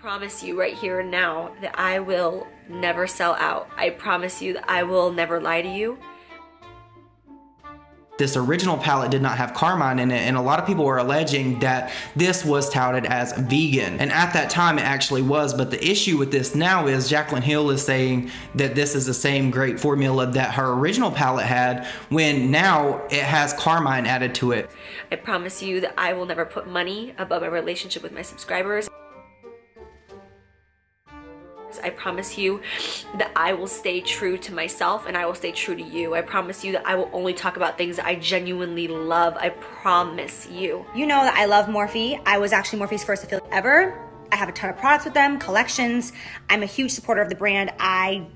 promise you right here and now that I will never sell out. I promise you that I will never lie to you. This original palette did not have carmine in it, and a lot of people were alleging that this was touted as vegan. And at that time, it actually was, but the issue with this now is Jaclyn Hill is saying that this is the same great formula that her original palette had, when now it has carmine added to it. I promise you that I will never put money above my relationship with my subscribers. I promise you that I will stay true to myself and I will stay true to you. I promise you that I will only talk about things that I genuinely love. I promise you. You know that I love Morphe. I was actually Morphe's first affiliate ever. I have a ton of products with them, collections. I'm a huge supporter of the brand. I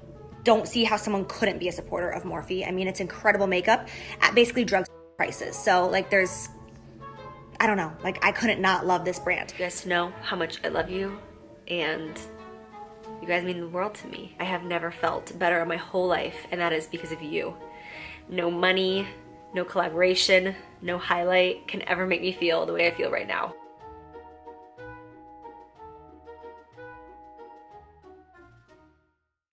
don't see how someone couldn't be a supporter of Morphe. I mean, it's incredible makeup at basically drug prices. So like I don't know, like I couldn't not love this brand. You guys know how much I love you, and you guys mean the world to me. I have never felt better in my whole life, and that is because of you. No money, no collaboration, no highlight can ever make me feel the way I feel right now.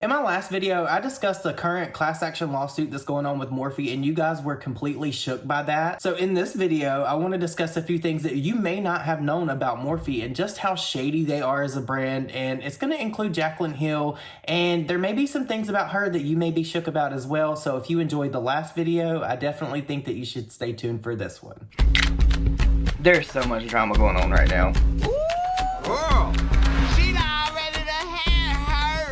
In my last video, I discussed the current class action lawsuit that's going on with Morphe, and you guys were completely shook by that. So in this video, I want to discuss a few things that you may not have known about Morphe and just how shady they are as a brand, and it's going to include Jaclyn Hill, and there may be some things about her that you may be shook about as well. So if you enjoyed the last video, I definitely think that you should stay tuned for this one. There's so much drama going on right now.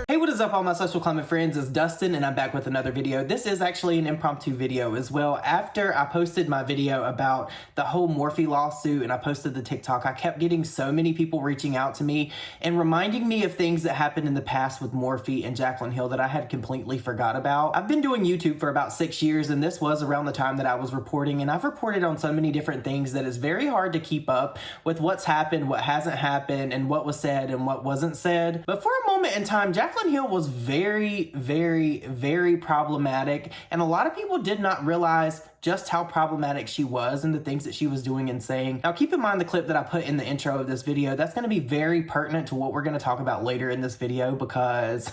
Hey, what is up all my social climate friends? It's Dustin and I'm back with another video. This is actually an impromptu video as well. After I posted my video about the whole Morphe lawsuit and I posted the TikTok, I kept getting so many people reaching out to me and reminding me of things that happened in the past with Morphe and Jaclyn Hill that I had completely forgot about. I've been doing YouTube for about 6 years, and this was around the time that I was reporting, and I've reported on so many different things that it's very hard to keep up with what's happened, what hasn't happened, and what was said and what wasn't said. But for a moment in time, Jaclyn Hill was very, very, very problematic, and a lot of people did not realize just how problematic she was and the things that she was doing and saying. Now keep in mind the clip that I put in the intro of this video, that's going to be very pertinent to what we're going to talk about later in this video, because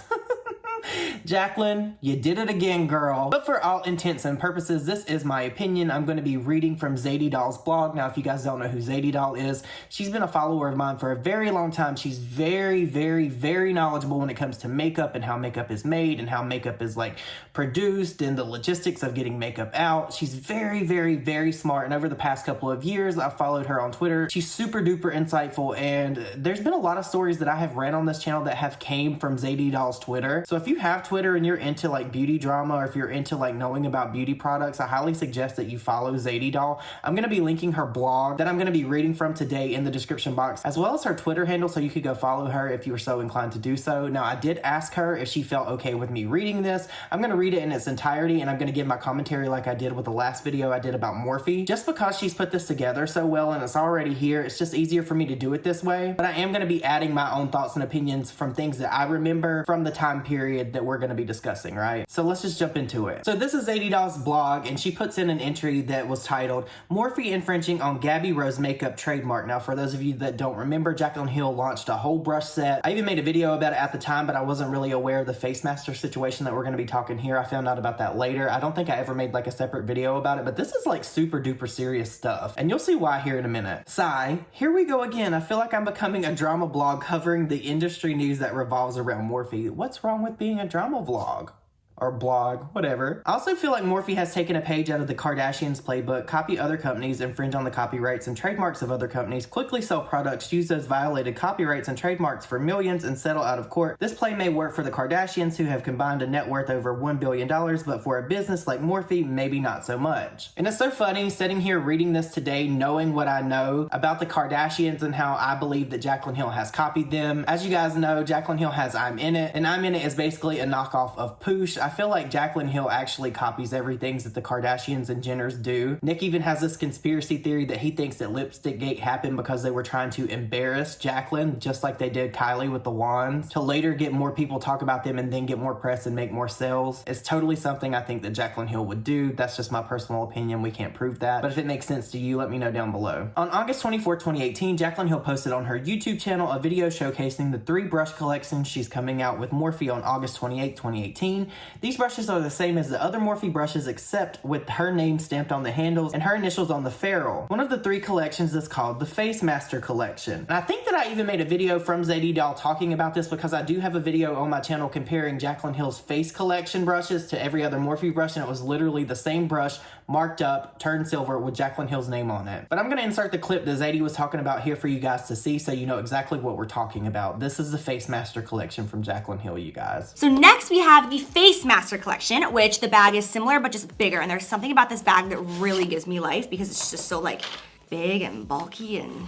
Jaclyn, you did it again, girl. But for all intents and purposes, this is my opinion. I'm going to be reading from Zadie Doll's blog. Now, if you guys don't know who Zadie Doll is, she's been a follower of mine for a very long time. She's very, very, very knowledgeable when it comes to makeup and how makeup is made and how makeup is like produced and the logistics of getting makeup out. She's very, very, very smart. And over the past couple of years, I've followed her on Twitter. She's super duper insightful. And there's been a lot of stories that I have read on this channel that have came from Zadie Doll's Twitter. So if you have Twitter and you're into like beauty drama, or if you're into like knowing about beauty products, I highly suggest that you follow Zadie Doll. I'm going to be linking her blog that I'm going to be reading from today in the description box, as well as her Twitter handle, so you could go follow her if you were so inclined to do so. Now, I did ask her if she felt okay with me reading this. I'm going to read it in its entirety, and I'm going to give my commentary like I did with the last video I did about Morphe. Just because she's put this together so well and it's already here, it's just easier for me to do it this way. But I am going to be adding my own thoughts and opinions from things that I remember from the time period that we're going to be discussing, right? So let's just jump into it. So this is Zadie Doll's blog, and she puts in an entry that was titled Morphe infringing on Gabby Rose makeup trademark. Now, for those of you that don't remember, Jaclyn Hill launched a whole brush set. I even made a video about it at the time, but I wasn't really aware of the Face Master situation that we're going to be talking here. I found out about that later. I don't think I ever made like a separate video about it, but this is like super duper serious stuff, and you'll see why here in a minute. Sigh, here we go again. I feel like I'm becoming a drama blog covering the industry news that revolves around Morphe. What's wrong with being a drama vlog? Or blog, whatever. I also feel like Morphe has taken a page out of the Kardashians' playbook, copy other companies, infringe on the copyrights and trademarks of other companies, quickly sell products, use those violated copyrights and trademarks for millions, and settle out of court. This play may work for the Kardashians, who have combined a net worth over $1 billion, but for a business like Morphe, maybe not so much. And it's so funny sitting here reading this today, knowing what I know about the Kardashians and how I believe that Jaclyn Hill has copied them. As you guys know, Jaclyn Hill has I'm In It, and I'm In It is basically a knockoff of Poosh. I feel like Jaclyn Hill actually copies everything that the Kardashians and Jenners do. Nick even has this conspiracy theory that he thinks that Lipstick Gate happened because they were trying to embarrass Jaclyn, just like they did Kylie with the wands, to later get more people talk about them and then get more press and make more sales. It's totally something I think that Jaclyn Hill would do. That's just my personal opinion. We can't prove that. But if it makes sense to you, let me know down below. On August 24, 2018, Jaclyn Hill posted on her YouTube channel a video showcasing the 3 brush collections she's coming out with Morphe on August 28, 2018. These brushes are the same as the other Morphe brushes except with her name stamped on the handles and her initials on the ferrule. One of the 3 collections is called the Face Master collection. And I think that I even made a video from Zadie Doll talking about this because I do have a video on my channel comparing Jaclyn Hill's face collection brushes to every other Morphe brush, and it was literally the same brush marked up, turned silver with Jaclyn Hill's name on it. But I'm going to insert the clip that Zadie was talking about here for you guys to see so you know exactly what we're talking about. This is the Face Master collection from Jaclyn Hill, you guys. So next we have the Face Master collection, which the bag is similar but just bigger. And there's something about this bag that really gives me life because it's just so like big and bulky. And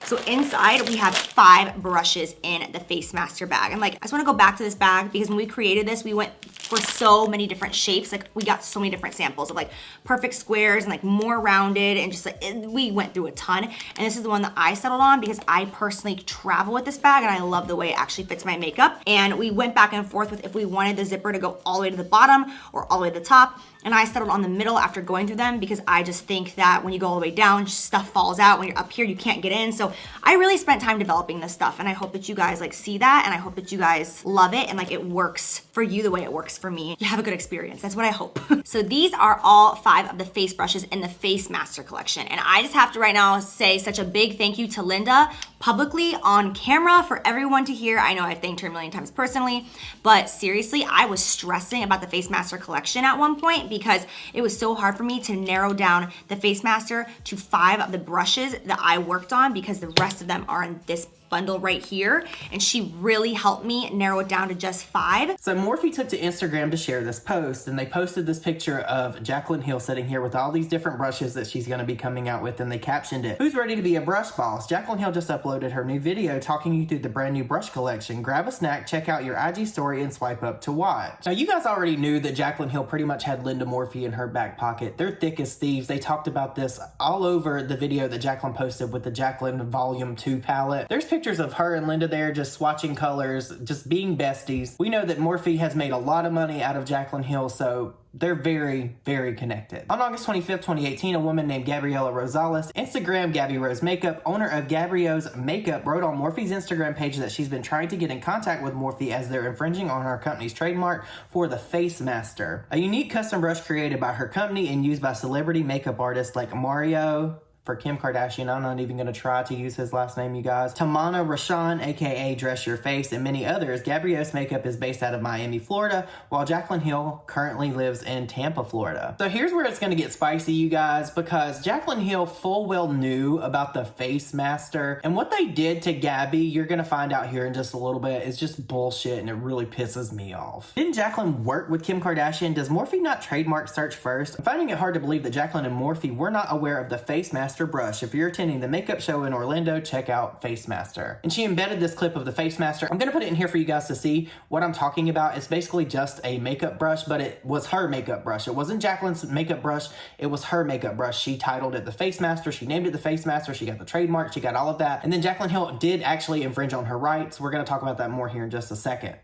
so inside we have 5 brushes in the Face Master bag. And like, I just want to go back to this bag because when we created this, we went for so many different shapes. Like we got so many different samples of like perfect squares and like more rounded, and just like we went through a ton. And this is the one that I settled on because I personally travel with this bag and I love the way it actually fits my makeup. And we went back and forth with if we wanted the zipper to go all the way to the bottom or all the way to the top. And I settled on the middle after going through them because I just think that when you go all the way down, stuff falls out. When you're up here, you can't get in. So I really spent time developing this stuff, and I hope that you guys like see that, and I hope that you guys love it and like it works for you the way it works for me. You have a good experience. That's what I hope. So these are all 5 of the face brushes in the Face Master collection. And I just have to right now say such a big thank you to Linda publicly on camera for everyone to hear. I know I've thanked her a million times personally, but seriously, I was stressing about the Face Master collection at one point because it was so hard for me to narrow down the Face Master to 5 of the brushes that I worked on because the rest of them are in this bundle right here, and she really helped me narrow it down to just 5. So Morphe took to Instagram to share this post, and they posted this picture of Jaclyn Hill sitting here with all these different brushes that she's going to be coming out with, and they captioned it, "Who's ready to be a brush boss?" Jaclyn Hill just uploaded her new video talking you through the brand new brush collection. Grab a snack, check out your IG story, and swipe up to watch. Now you guys already knew that Jaclyn Hill pretty much had Linda Morphe in her back pocket. They're thick as thieves. They talked about this all over the video that Jaclyn posted with the Jaclyn Volume 2 palette. There's pictures of her and Linda there just swatching colors, just being besties. We know that Morphe has made a lot of money out of Jaclyn Hill, so they're very, very connected. On August 25th, 2018, a woman named Gabriela Rosales, Instagram Gabby Rose Makeup, owner of Gabby Rose Makeup, wrote on Morphe's Instagram page that she's been trying to get in contact with Morphe as they're infringing on her company's trademark for the Face Master, a unique custom brush created by her company and used by celebrity makeup artists like Mario, for Kim Kardashian, I'm not even going to try to use his last name, you guys, Tamana Rashawn, aka Dress Your Face, and many others. Gabby Rose Makeup is based out of Miami, Florida, while Jaclyn Hill currently lives in Tampa, Florida. So here's where it's going to get spicy, you guys, because Jaclyn Hill full well knew about the Face Master, and what they did to Gabby, you're going to find out here in just a little bit, is just bullshit, and it really pisses me off. Didn't Jaclyn work with Kim Kardashian? Does Morphe not trademark search first? I'm finding it hard to believe that Jaclyn and Morphe were not aware of the Face Master brush. If you're attending the makeup show in Orlando, check out Face Master. And she embedded this clip of the Face Master. I'm gonna put it in here for you guys to see what I'm talking about. It's basically just a makeup brush, but it was her makeup brush. It wasn't Jaclyn's makeup brush, it was her makeup brush. She titled it the Face Master, she named it the Face Master, she got the trademark, she got all of that. And then Jaclyn Hill did actually infringe on her rights. We're gonna talk about that more here in just a second.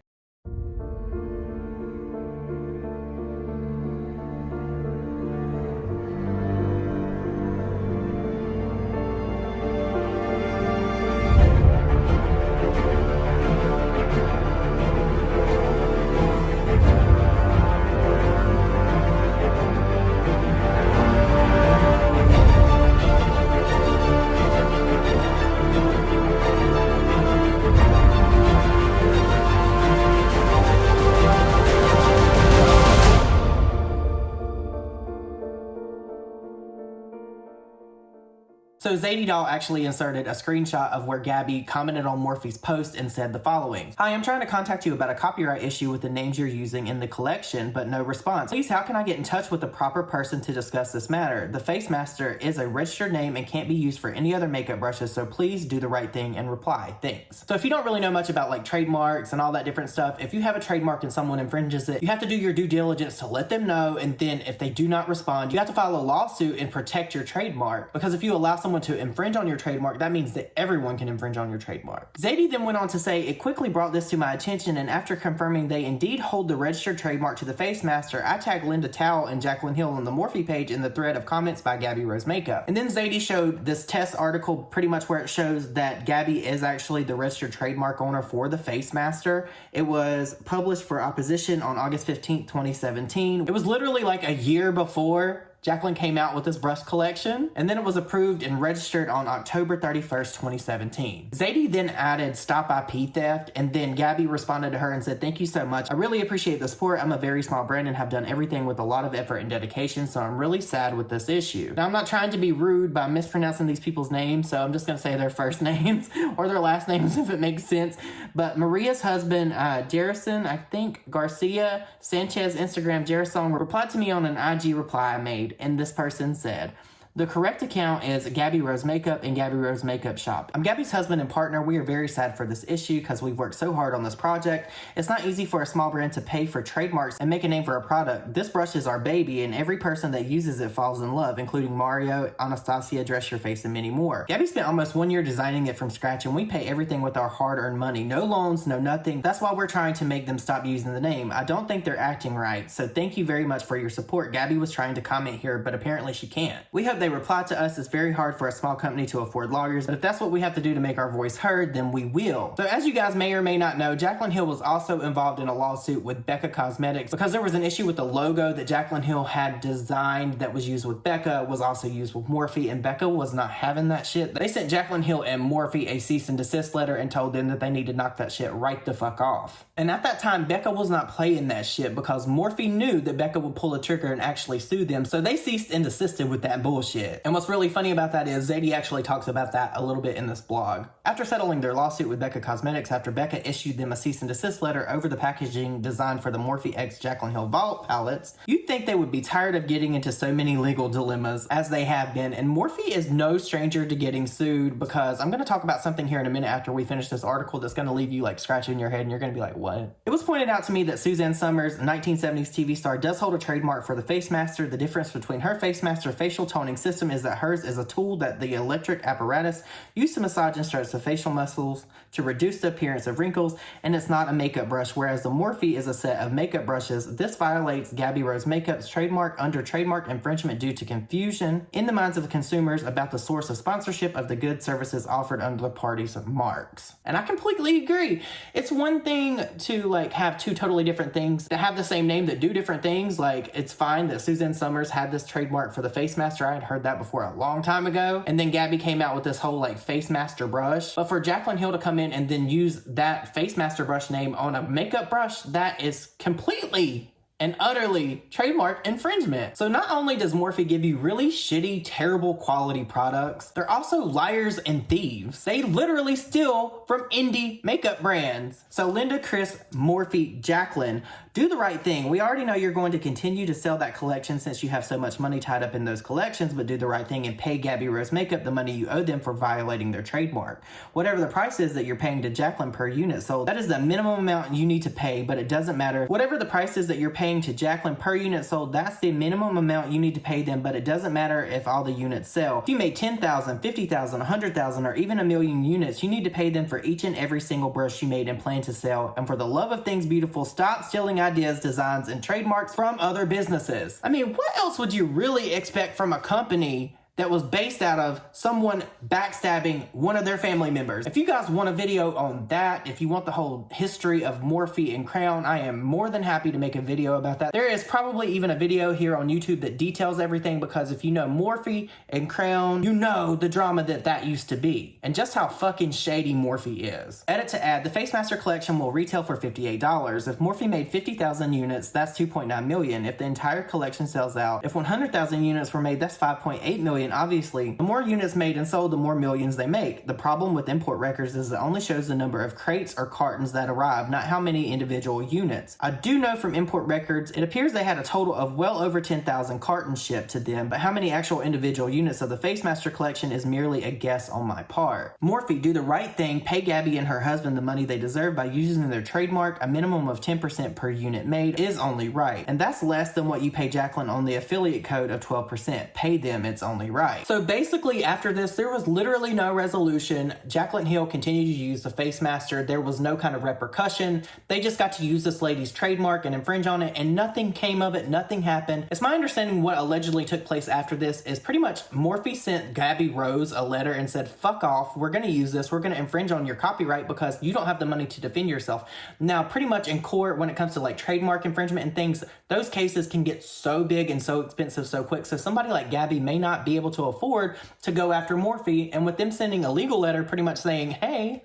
So Zadie Doll actually inserted a screenshot of where Gabby commented on Morphe's post and said the following. Hi, I'm trying to contact you about a copyright issue with the names you're using in the collection, but no response. Please, how can I get in touch with the proper person to discuss this matter? The Face Master is a registered name and can't be used for any other makeup brushes, so please do the right thing and reply. Thanks. So if you don't really know much about like trademarks and all that different stuff, if you have a trademark and someone infringes it, you have to do your due diligence to let them know, and then if they do not respond, you have to file a lawsuit and protect your trademark, because if you allow someone to infringe on your trademark, that means that everyone can infringe on your trademark. Zadie then went on to say, it quickly brought this to my attention, and after confirming they indeed hold the registered trademark to the Face Master, I tagged Linda Towle and Jaclyn Hill on the Morphe page in the thread of comments by Gabby Rose Makeup. And then Zadie showed this test article pretty much where it shows that Gabby is actually the registered trademark owner for the Face Master. It was published for opposition on August 15th, 2017. It was literally like a year before Jaclyn came out with this brush collection, and then it was approved and registered on October 31st, 2017. Zadie then added stop IP theft, and then Gabby responded to her and said, thank you so much. I really appreciate the support. I'm a very small brand and have done everything with a lot of effort and dedication, so I'm really sad with this issue. Now, I'm not trying to be rude by mispronouncing these people's names, so I'm just gonna say their first names or their last names if it makes sense. But Maria's husband, Jerison, I think Garcia Sanchez, Instagram Jerison, replied to me on an IG reply I made. And this person said, the correct account is Gabby Rose Makeup and Gabby Rose Makeup Shop. I'm Gabby's husband and partner. We are very sad for this issue because we've worked so hard on this project. It's not easy for a small brand to pay for trademarks and make a name for a product. This brush is our baby, and every person that uses it falls in love, including Mario, Anastasia, Dress Your Face, and many more. Gabby spent almost 1 year designing it from scratch, and we pay everything with our hard-earned money. No loans, no nothing. That's why we're trying to make them stop using the name. I don't think they're acting right, so thank you very much for your support. Gabby was trying to comment here, but apparently she can't. We hope they reply to us. It's very hard for a small company to afford lawyers, but if that's what we have to do to make our voice heard, then we will. So as you guys may or may not know, Jaclyn Hill was also involved in a lawsuit with Becca Cosmetics because there was an issue with the logo that Jaclyn Hill had designed that was used with Becca was also used with Morphe, and Becca was not having that shit. They sent Jaclyn Hill and Morphe a cease and desist letter and told them that they need to knock that shit right the fuck off. And at that time, Becca was not playing that shit because Morphe knew that Becca would pull a trigger and actually sue them, so they ceased and desisted with that bullshit. And what's really funny about that is Zadie actually talks about that a little bit in this blog. After settling their lawsuit with Becca Cosmetics, after Becca issued them a cease and desist letter over the packaging designed for the Morphe X Jaclyn Hill Vault palettes, you'd think they would be tired of getting into so many legal dilemmas as they have been, and Morphe is no stranger to getting sued, because I'm going to talk about something here in a minute after we finish this article that's going to leave you like scratching your head and you're going to be like, what? It was pointed out to me that Suzanne Summers, 1970s TV star, does hold a trademark for the Face Master. The difference between her Face Master facial toning system is that hers is a tool that the electric apparatus used to massage and stretch the facial muscles to reduce the appearance of wrinkles, and it's not a makeup brush, whereas the Morphe is a set of makeup brushes. This violates Gabby Rose Makeup's trademark under trademark infringement due to confusion in the minds of consumers about the source of sponsorship of the goods services offered under the parties' marks. And I completely agree. It's one thing to like have two totally different things that have the same name that do different things. Like, it's fine that Suzanne Summers had this trademark for the Face Master. I had heard that before a long time ago. And then Gabby came out with this whole like Face Master brush. But for Jaclyn Hill to come in and then use that Face Master brush name on a makeup brush, that is completely and utterly trademark infringement. So not only does Morphe give you really shitty, terrible quality products, they're also liars and thieves. They literally steal from indie makeup brands. So Linda, Chris, Morphe, Jaclyn, do the right thing. We already know you're going to continue to sell that collection since you have so much money tied up in those collections, but do the right thing and pay Gabby Rose Makeup the money you owe them for violating their trademark. Whatever the price is that you're paying to Jaclyn per unit sold, that is the minimum amount you need to pay, but it doesn't matter. Whatever the price is that you're paying to Jaclyn per unit sold, that's the minimum amount you need to pay them, but it doesn't matter if all the units sell. If you made 10,000, 50,000, 100,000, or even 1 million units, you need to pay them for each and every single brush you made and plan to sell. And for the love of things beautiful, stop stealing ideas, designs, and trademarks from other businesses. I mean, what else would you really expect from a company that was based out of someone backstabbing one of their family members? If you guys want a video on that, if you want the whole history of Morphe and Crown, I am more than happy to make a video about that. There is probably even a video here on YouTube that details everything, because if you know Morphe and Crown, you know the drama that used to be and just how fucking shady Morphe is. Edit to add, the Face Master collection will retail for $58. If Morphe made 50,000 units, that's $2.9 million. If the entire collection sells out, if 100,000 units were made, that's $5.8 million. and obviously, the more units made and sold, the more millions they make. The problem with import records is it only shows the number of crates or cartons that arrive, not how many individual units. I do know from import records, it appears they had a total of well over 10,000 cartons shipped to them, but how many actual individual units of the Face Master collection is merely a guess on my part. Morphe, do the right thing, pay Gabby and her husband the money they deserve by using their trademark. A minimum of 10% per unit made is only right, and that's less than what you pay Jaclyn on the affiliate code of 12%. Pay them, it's only right. So basically after this, there was literally no resolution. Jaclyn Hill continued to use the Face Master. There was no kind of repercussion. They just got to use this lady's trademark and infringe on it, and nothing came of it, nothing happened. It's my understanding what allegedly took place after this is pretty much Morphe sent Gabby Rose a letter and said, fuck off, we're gonna use this, we're gonna infringe on your copyright because you don't have the money to defend yourself. Now, pretty much in court, when it comes to like trademark infringement and things, those cases can get so big and so expensive so quick. So somebody like Gabby may not be able to afford to go after Morphe, and with them sending a legal letter pretty much saying, hey,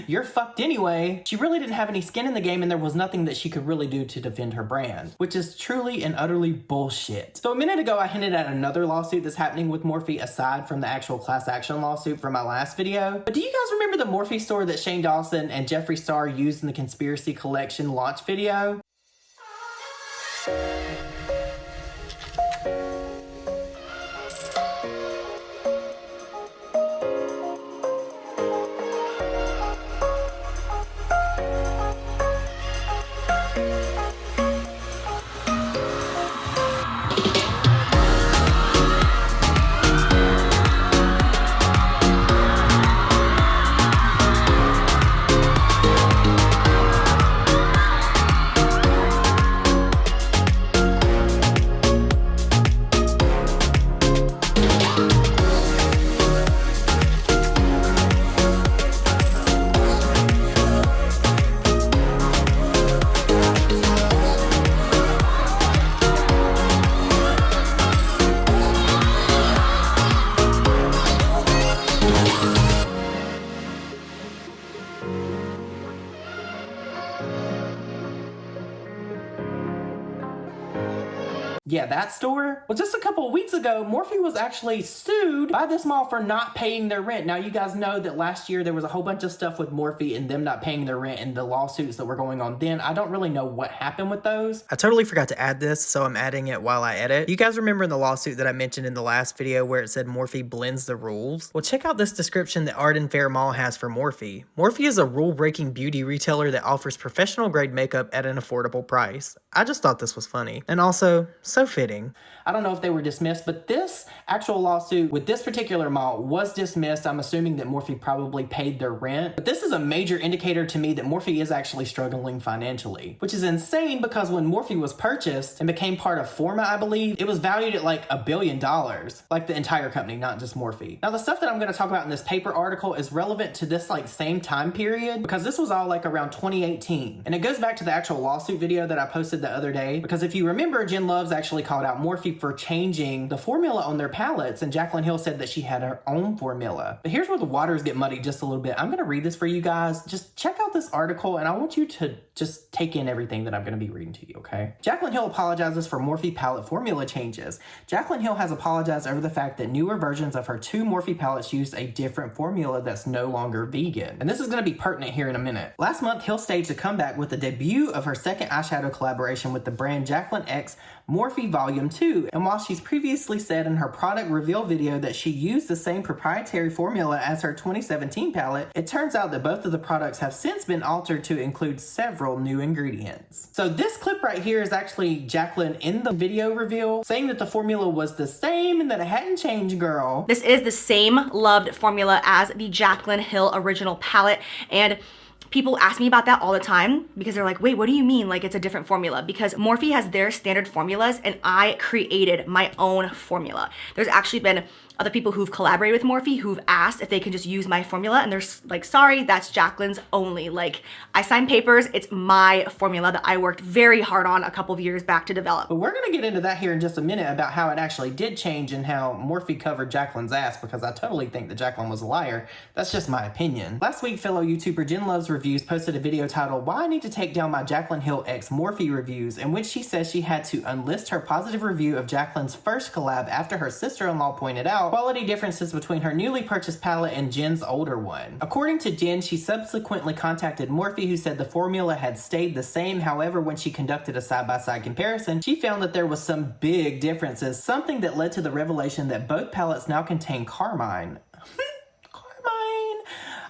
you're fucked anyway, she really didn't have any skin in the game and there was nothing that she could really do to defend her brand, which is truly and utterly bullshit. So a minute ago, I hinted at another lawsuit that's happening with Morphe aside from the actual class action lawsuit from my last video. But do you guys remember the Morphe store that Shane Dawson and Jeffree Star used in the Conspiracy Collection launch video? Yeah, that store? Well, just a couple of weeks ago, Morphe was actually sued by this mall for not paying their rent. Now, you guys know that last year there was a whole bunch of stuff with Morphe and them not paying their rent and the lawsuits that were going on then. I don't really know what happened with those. I totally forgot to add this, so I'm adding it while I edit. You guys remember in the lawsuit that I mentioned in the last video where it said Morphe blends the rules? Well, check out this description that Arden Fair Mall has for Morphe. Morphe is a rule-breaking beauty retailer that offers professional-grade makeup at an affordable price. I just thought this was funny. And also, so fitting. I don't know if they were dismissed, but this actual lawsuit with this particular mall was dismissed. I'm assuming that Morphe probably paid their rent. But this is a major indicator to me that Morphe is actually struggling financially, which is insane because when Morphe was purchased and became part of Forma, I believe, it was valued at like $1 billion, like the entire company, not just Morphe. Now, the stuff that I'm going to talk about in this paper article is relevant to this like same time period because this was all like around 2018. And it goes back to the actual lawsuit video that I posted the other day because if you remember, Jen Loves actually called out Morphe for changing the formula on their palettes, and Jaclyn Hill said that she had her own formula. But here's where the waters get muddy just a little bit. I'm going to read this for you guys. Just check out this article, and I want you to just take in everything that I'm going to be reading to you, okay? Jaclyn Hill apologizes for Morphe palette formula changes. Jaclyn Hill has apologized over the fact that newer versions of her two Morphe palettes used a different formula that's no longer vegan. And this is going to be pertinent here in a minute. Last month, Hill staged a comeback with the debut of her second eyeshadow collaboration with the brand Jaclyn X Morphe Volume 2. And while she's previously said in her product reveal video that she used the same proprietary formula as her 2017 palette, it turns out that both of the products have since been altered to include several new ingredients. So this clip right here is actually Jaclyn in the video reveal saying that the formula was the same and that it hadn't changed, girl. This is the same loved formula as the Jaclyn Hill original palette, and people ask me about that all the time because they're like, wait, what do you mean like it's a different formula? Because Morphe has their standard formulas and I created my own formula. There's actually been other people who've collaborated with Morphe who've asked if they can just use my formula, and they're like, sorry, that's Jaclyn's only. Like, I signed papers, it's my formula that I worked very hard on a couple of years back to develop. But we're gonna get into that here in just a minute about how it actually did change and how Morphe covered Jaclyn's ass, because I totally think that Jaclyn was a liar. That's just my opinion. Last week, fellow YouTuber Jen Loves Reviews posted a video titled Why I Need to Take Down My Jaclyn Hill X Morphe Reviews, in which she says she had to unlist her positive review of Jaclyn's first collab after her sister-in-law pointed out about quality differences between her newly purchased palette and Jen's older one. According to Jen, she subsequently contacted Morphe, who said the formula had stayed the same. However, when she conducted a side-by-side comparison, she found that there was some big differences, something that led to the revelation that both palettes now contain carmine.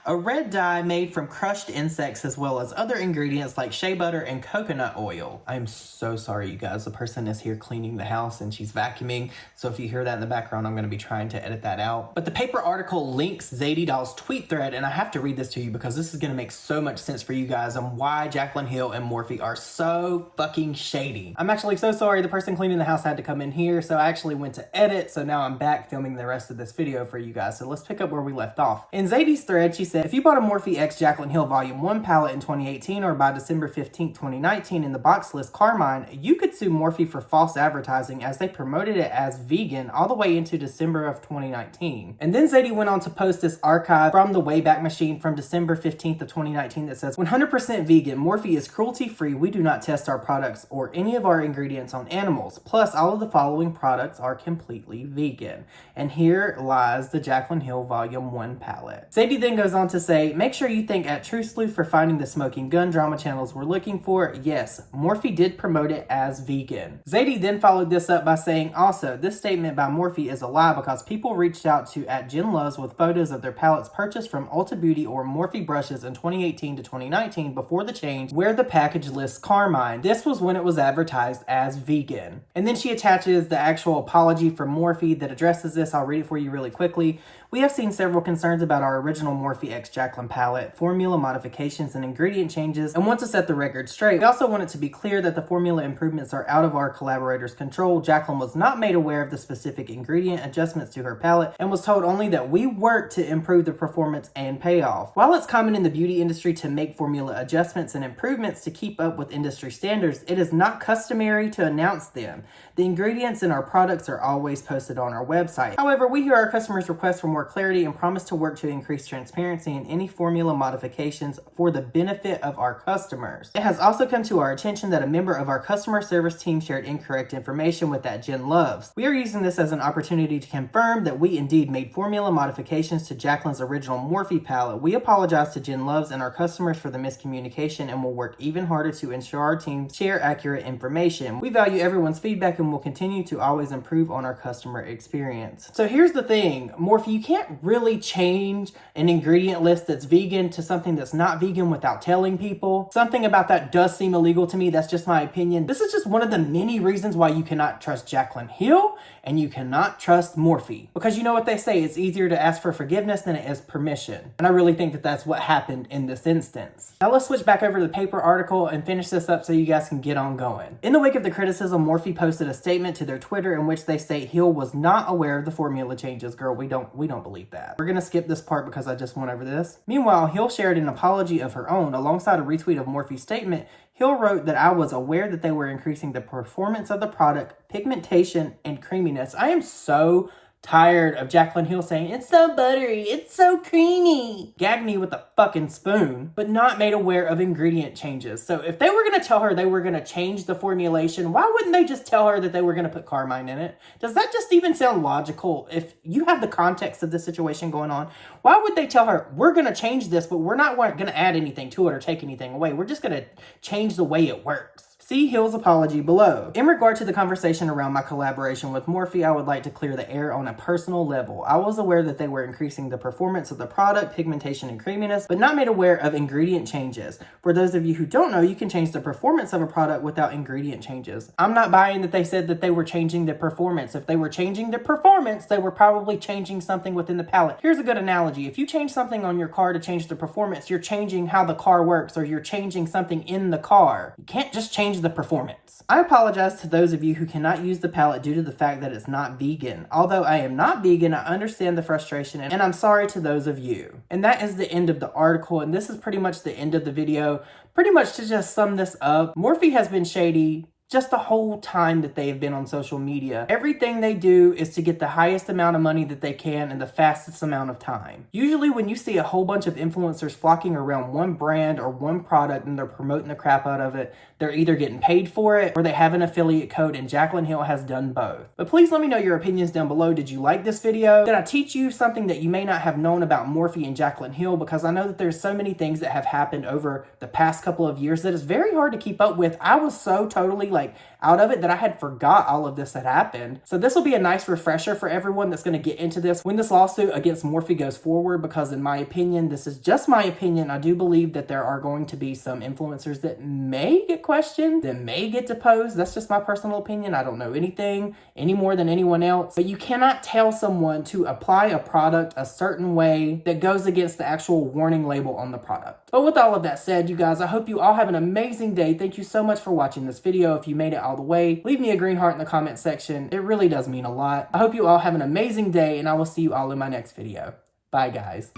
A red dye made from crushed insects, as well as other ingredients like shea butter and coconut oil. I'm so sorry, you guys. The person is here cleaning the house and she's vacuuming. So if you hear that in the background, I'm going to be trying to edit that out. But the paper article links Zadie Doll's tweet thread, and I have to read this to you because this is going to make so much sense for you guys on why Jaclyn Hill and Morphe are so fucking shady. I'm actually so sorry. The person cleaning the house had to come in here, so I actually went to edit. So now I'm back filming the rest of this video for you guys. So let's pick up where we left off. In Zadie's thread, she said, if you bought a Morphe x Jaclyn Hill Volume 1 palette in 2018 or by December 15, 2019 in the box list Carmine, you could sue Morphe for false advertising as they promoted it as vegan all the way into December of 2019. And then Zadie went on to post this archive from the Wayback Machine from December 15th of 2019 that says, 100% vegan, Morphe is cruelty-free. We do not test our products or any of our ingredients on animals. Plus, all of the following products are completely vegan. And here lies the Jaclyn Hill Volume 1 palette. Zadie then goes on to say, make sure you thank @TruthSleuth for finding the smoking gun drama channels we're looking for. Yes, Morphe did promote it as vegan. Zadie then followed this up by saying, also, this statement by Morphe is a lie because people reached out to @JenLoves with photos of their palettes purchased from Ulta Beauty or Morphe brushes in 2018 to 2019 before the change where the package lists Carmine. This was when it was advertised as vegan. And then she attaches the actual apology from Morphe that addresses this. I'll read it for you really quickly. We have seen several concerns about our original Morphe x Jaclyn palette, formula modifications, and ingredient changes, and want to set the record straight. We also want it to be clear that the formula improvements are out of our collaborators' control. Jaclyn was not made aware of the specific ingredient adjustments to her palette and was told only that we worked to improve the performance and payoff. While it's common in the beauty industry to make formula adjustments and improvements to keep up with industry standards, it is not customary to announce them. The ingredients in our products are always posted on our website. However, we hear our customers' requests for more clarity and promise to work to increase transparency in any formula modifications for the benefit of our customers. It has also come to our attention that a member of our customer service team shared incorrect information with @JenLoves. We are using this as an opportunity to confirm that we indeed made formula modifications to Jaclyn's original Morphe palette. We apologize to JenLoves and our customers for the miscommunication and will work even harder to ensure our teams share accurate information. We value everyone's feedback and will continue to always improve on our customer experience. So here's the thing, Morphe, you can't really change an ingredient list that's vegan to something that's not vegan without telling people. Something about that does seem illegal to me. That's just my opinion. This is just one of the many reasons why you cannot trust Jaclyn Hill and you cannot trust Morphe. Because you know what they say, it's easier to ask for forgiveness than it is permission. And I really think that that's what happened in this instance. Now let's switch back over to the paper article and finish this up so you guys can get on going. In the wake of the criticism, Morphe posted a statement to their Twitter in which they state Hill was not aware of the formula changes. Girl, we don't believe that. We're gonna skip this part because I just went over this. Meanwhile, Hill shared an apology of her own alongside a retweet of Morphe's statement. Hill wrote that I was aware that they were increasing the performance of the product, pigmentation, and creaminess. I am so tired of Jaclyn Hill saying, it's so buttery, it's so creamy. Gag me with a fucking spoon, but not made aware of ingredient changes. So if they were gonna tell her they were gonna change the formulation, why wouldn't they just tell her that they were gonna put carmine in it? Does that just even sound logical? If you have the context of the situation going on, why would they tell her, we're gonna change this, but we're not gonna add anything to it or take anything away. We're just gonna change the way it works. See Hill's apology below. In regard to the conversation around my collaboration with Morphe, I would like to clear the air on a personal level. I was aware that they were increasing the performance of the product, pigmentation, and creaminess, but not made aware of ingredient changes. For those of you who don't know, you can change the performance of a product without ingredient changes. I'm not buying that they said that they were changing the performance. If they were changing the performance, they were probably changing something within the palette. Here's a good analogy. If you change something on your car to change the performance, you're changing how the car works, or you're changing something in the car. You can't just change the performance. I apologize to those of you who cannot use the palette due to the fact that it's not vegan. Although I am not vegan, I understand the frustration, and I'm sorry to those of you. And that is the end of the article, and this is pretty much the end of the video. Pretty much to just sum this up, Morphe has been shady just the whole time that they have been on social media. Everything they do is to get the highest amount of money that they can in the fastest amount of time. Usually when you see a whole bunch of influencers flocking around one brand or one product and they're promoting the crap out of it, they're either getting paid for it or they have an affiliate code, and Jaclyn Hill has done both. But please let me know your opinions down below. Did you like this video? Did I teach you something that you may not have known about Morphe and Jaclyn Hill? Because I know that there's so many things that have happened over the past couple of years that it's very hard to keep up with. I was so totally out of it that I had forgot all of this had happened. So this will be a nice refresher for everyone that's going to get into this when this lawsuit against Morphe goes forward, because in my opinion, this is just my opinion, I do believe that there are going to be some influencers that may get questioned, that may get deposed. That's just my personal opinion. I don't know anything any more than anyone else, but you cannot tell someone to apply a product a certain way that goes against the actual warning label on the product. But with all of that said, you guys, I hope you all have an amazing day. Thank you so much for watching this video. If you made it all the way, leave me a green heart in the comment section. It really does mean a lot. I hope you all have an amazing day, and I will see you all in my next video. Bye, guys.